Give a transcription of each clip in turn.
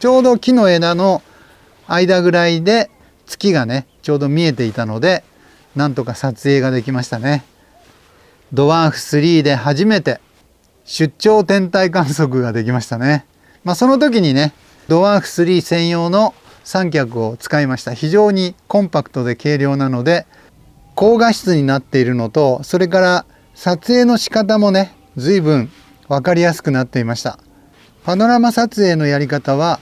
ちょうど木の枝の間ぐらいで月がねちょうど見えていたので、なんとか撮影ができましたね。ドワーフ3で初めて出張天体観測ができましたね。その時にねドワーフ3専用の三脚を使いました。非常にコンパクトで軽量なので高画質になっているのと、それから撮影の仕方もね随分分かりやすくなっていました。パノラマ撮影のやり方は、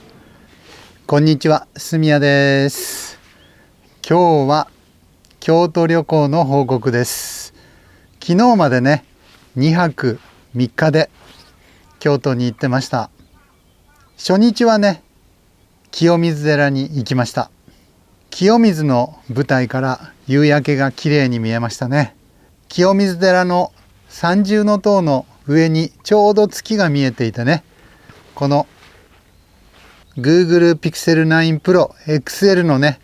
こんにちは、住谷です。今日は京都旅行の報告です。昨日までね2泊3日で京都に行ってました。初日はね清水寺に行きました。清水の舞台から夕焼けが綺麗に見えましたね。清水寺の三重塔の上にちょうど月が見えていてね、この Google Pixel 9 Pro XL のね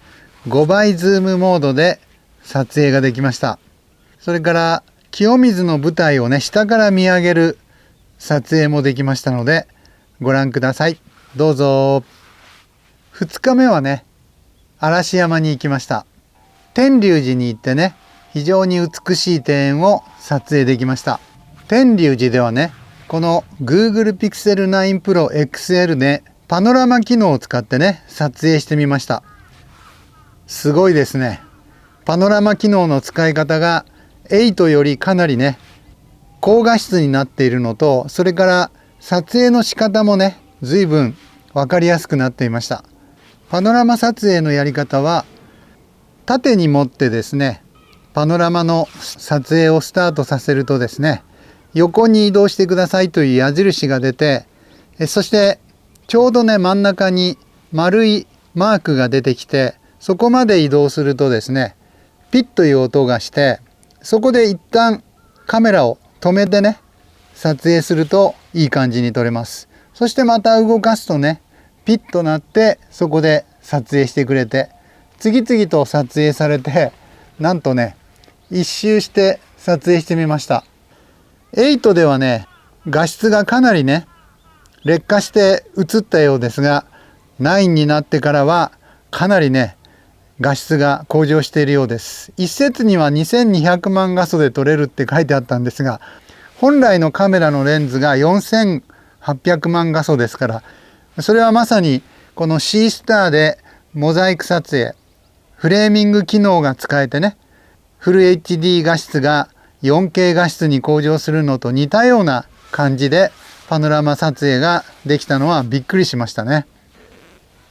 5倍ズームモードで撮影ができました。それから清水の舞台をね下から見上げる撮影もできましたのでご覧ください。どうぞ。2日目はね嵐山に行きました。天龍寺に行ってね非常に美しい庭園を撮影できました。天龍寺ではねこの Google Pixel 9 Pro XL でパノラマ機能を使ってね撮影してみました。すごいですね。パノラマ機能の使い方が8よりかなりね高画質になっているのと、それから撮影の仕方もね随分分かりやすくなっていました。パノラマ撮影のやり方は、縦に持ってですねパノラマの撮影をスタートさせるとですね、横に移動してくださいという矢印が出て、そしてちょうどね真ん中に丸いマークが出てきて、そこまで移動するとですねピッという音がして、そこで一旦カメラを止めてね撮影するといい感じに撮れます。そしてまた動かすとねピッとなって、そこで撮影してくれて、次々と撮影されて、なんとね一周して撮影してみました。8ではね画質がかなりね劣化して映ったようですが、9になってからはかなりね画質が向上しているようです。一説には2200万画素で撮れるって書いてあったんですが、本来のカメラのレンズが4800万画素ですから、それはまさにこの C スターでモザイク撮影、フレーミング機能が使えてね、フル HD 画質が 4K 画質に向上するのと似たような感じでパノラマ撮影ができたのはびっくりしましたね。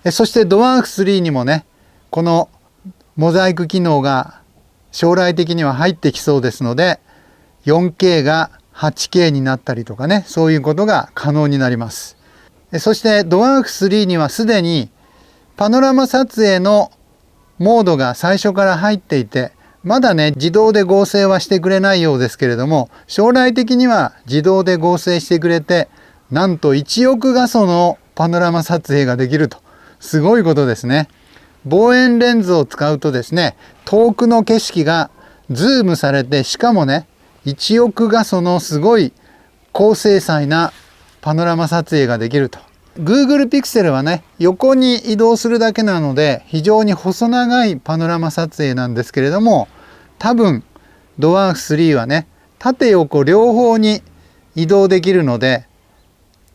そしてドワーフ3にもねこのモザイク機能が将来的には入ってきそうですので、 4K が 8K になったりとかね、そういうことが可能になります。そしてドワーフ3にはすでにパノラマ撮影のモードが最初から入っていて、まだね自動で合成はしてくれないようですけれども、将来的には自動で合成してくれて、なんと1億画素のパノラマ撮影ができると、すごいことですね。望遠レンズを使うとですね、遠くの景色がズームされて、しかもね1億画素のすごい高精細なパノラマ撮影ができると。 Google Pixel はね横に移動するだけなので非常に細長いパノラマ撮影なんですけれども、多分ドワーフ3はね縦横両方に移動できるので、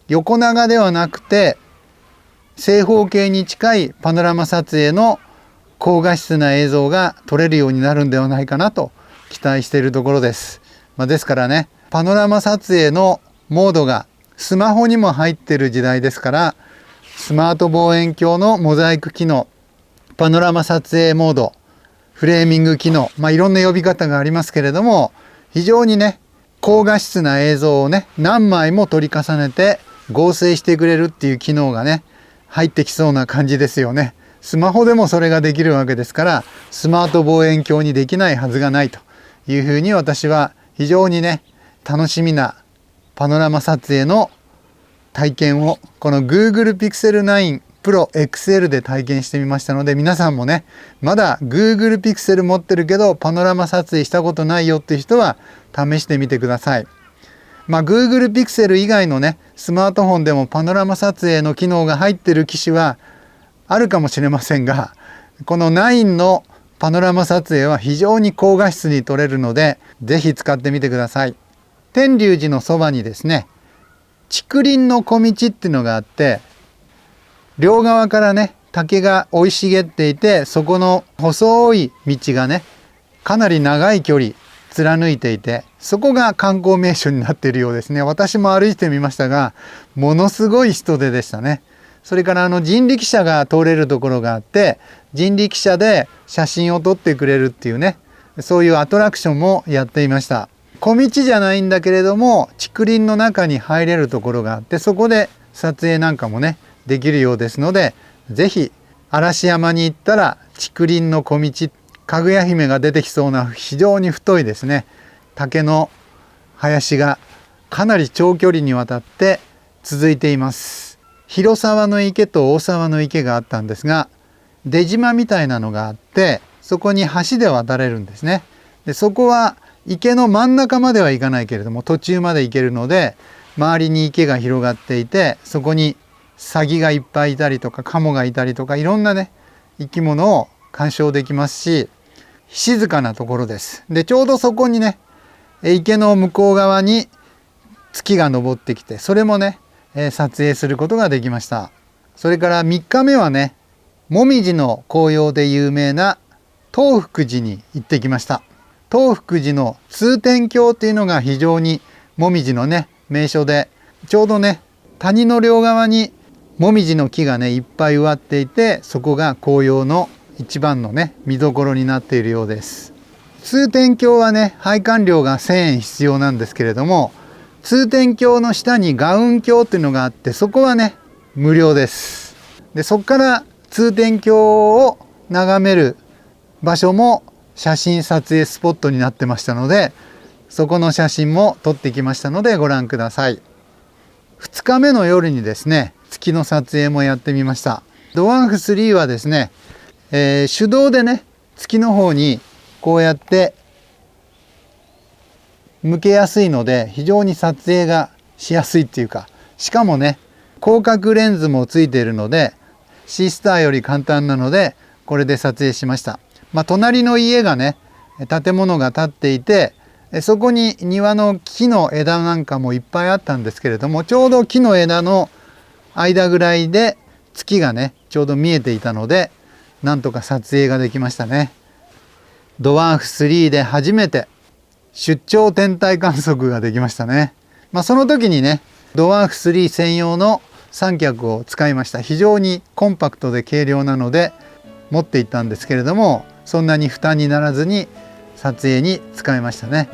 横長ではなくて正方形に近いパノラマ撮影の高画質な映像が撮れるようになるんではないかなと期待しているところです。ですからねパノラマ撮影のモードがスマホにも入っている時代ですから、スマート望遠鏡のモザイク機能、パノラマ撮影モード、フレーミング機能、いろんな呼び方がありますけれども、非常にね高画質な映像をね何枚も取り重ねて合成してくれるっていう機能がね入ってきそうな感じですよね。スマホでもそれができるわけですから、スマート望遠鏡にできないはずがないというふうに、私は非常にね楽しみなパノラマ撮影の体験をこの Google Pixel 9 Pro XL で体験してみましたので、皆さんもねまだ Google Pixel 持ってるけどパノラマ撮影したことないよっていう人は試してみてください。Google Pixel 以外のねスマートフォンでもパノラマ撮影の機能が入っている機種はあるかもしれませんが、この9のパノラマ撮影は非常に高画質に撮れるので、ぜひ使ってみてください。天龍寺のそばにですね、竹林の小道っていうのがあって、両側からね竹が生い茂っていて、そこの細い道がねかなり長い距離貫いていて、そこが観光名所になっているようですね。私も歩いてみましたが、ものすごい人出でしたね。それから人力車が通れるところがあって、人力車で写真を撮ってくれるっていうね、そういうアトラクションもやっていました。小道じゃないんだけれども竹林の中に入れるところがあって、そこで撮影なんかもねできるようですので、ぜひ嵐山に行ったら竹林の小道、かぐや姫が出てきそうな非常に太いですね竹の林がかなり長距離にわたって続いています。広沢の池と大沢の池があったんですが、出島みたいなのがあって、そこに橋で渡れるんですね。でそこは池の真ん中までは行かないけれども途中まで行けるので、周りに池が広がっていて、そこにサギがいっぱいいたりとかカモがいたりとか、いろんなね生き物を鑑賞できますし、静かなところです。でちょうどそこにね池の向こう側に月が昇ってきて、それもね撮影することができました。それから3日目はね、もみじの紅葉で有名な東福寺に行ってきました。東福寺の通天橋っていうのが非常にもみじのね名所で、ちょうどね谷の両側にもみじの木がねいっぱい植わっていて、そこが紅葉の一番のね見どころになっているようです。通天橋はね拝観料が1000円必要なんですけれども、通天橋の下に臥雲橋っていうのがあって、そこはね無料です。でそこから通天橋を眺める場所も写真撮影スポットになってましたので、そこの写真も撮ってきましたのでご覧ください。2日目の夜にですね月の撮影もやってみました。ドワンフ3はですね、手動でね月の方にこうやって向けやすいので、非常に撮影がしやすいっていうか、しかもね広角レンズもついているので C スターより簡単なので、これで撮影しました。隣の家がね建物が建っていて、そこに庭の木の枝なんかもいっぱいあったんですけれども、ちょうど木の枝の間ぐらいで月がねちょうど見えていたので、なんとか撮影ができましたね。ドワーフ3で初めて出張天体観測ができましたね。その時にねドワーフ3専用の三脚を使いました。非常にコンパクトで軽量なので持っていったんですけれども、そんなに負担にならずに撮影に使いましたね。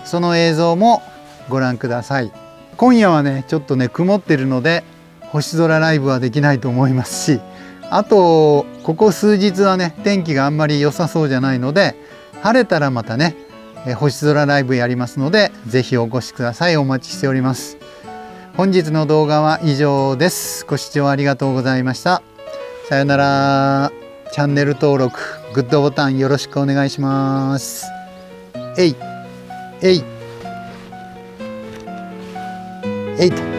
その映像もご覧ください。今夜はねちょっとね曇ってるので星空ライブはできないと思いますし、あとここ数日はね天気があんまり良さそうじゃないので、晴れたらまたね星空ライブやりますので、ぜひお越しください。お待ちしております。本日の動画は以上です。ご視聴ありがとうございました。さよなら。チャンネル登録、グッドボタンよろしくお願いします。えいえいえいと。